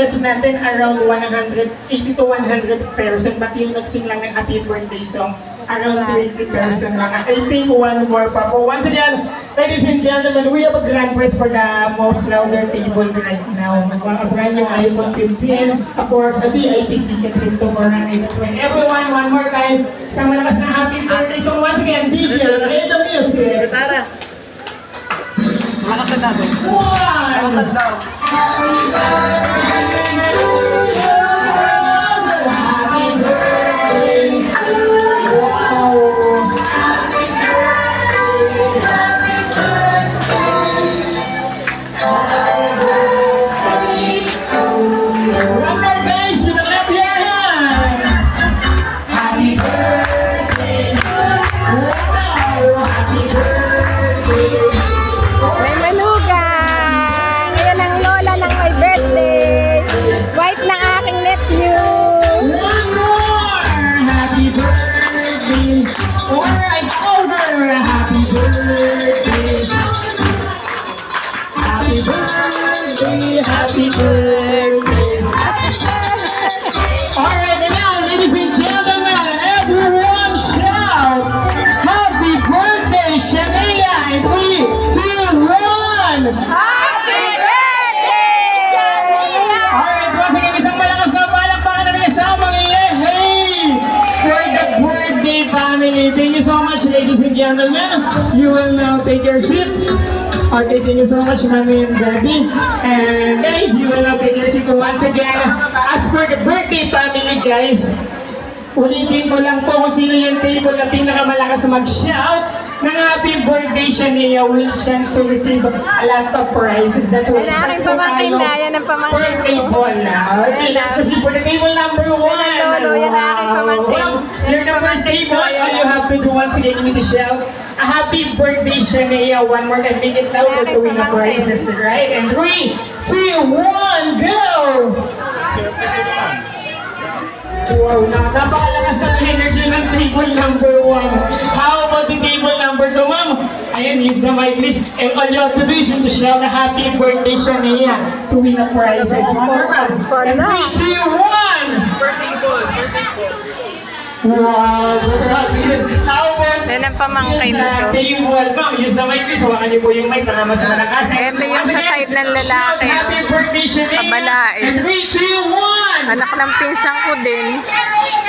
guests natin around 180 to 100 person, but yung nagsing lang ng happy birthday song, around 20 person lang. I think one more pa po. Once again, ladies and gentlemen, we have a grand prize for the most louder table right now. A brand new iPhone 15, of course, a VIP ticket rin to for an everyone, one more time, sa malakas na happy birthday. So once again, DJ, play the music. Tara. Malakas natin. One! Malakas daw. Happy birthday to you! Happy birthday to you! Happy birthday! Happy birthday! Happy birthday to you! One more guys, with a clap your hands! Happy birthday! Wow! Happy birthday! May manugang! Ayan ang lola ng my birthday! Wife ng aking nephew! One more! Happy birthday! Alright, over! Happy birthday! Happy birthday! Happy birthday! Alright, and now, ladies and gentlemen, everyone shout! Happy birthday, Shania! In 3, 2, 1! Happy birthday! Shania! Alright, once again, isang malakas na palakpakan na kasamang hey! For the birthday family. Thank you so much, ladies and gentlemen. You will now take your seat. Okay, thank you so much, Mami and Daddy. And guys, you will now take your seat once again. As for the birthday family, guys, ulitin ko lang po kung sino yung table na pinakamalakas mag-shout ng happy birthday siya niya will chance to receive a lot of prizes. That's why Yan ang aking pamangkin na, yan ang pamangkin per ko. table na. Okay, Yan na. kasi for the table number 1. Yan ang lolo, yan ang aking pamangkin. Wow. You're the first table. All you have to do once again, you need to shout a happy birthday siya niya. One more time, make it loud to win the prizes, right? And 3, 2, 1, go! Wow, napakalakas ng energy ng table number 1. How about the table number 2, ma'am? Ayan, use the mic, please. And all you have to do is to shout a happy birthday siya niya to win the prizes. One more time. And 3, 2, 1! Birthday ball. Birthday ball. Wow, grabe. How about Yan ang pamangkin sa ko. table, ma'am? Use the mic, please. Hawakan niyo po yung mic para mas malakas. Ito yung sa side ng lalaki. Shout happy birthday siya niya. Kabalain. And 3, 2, 1! Anak ng pinsang ko din.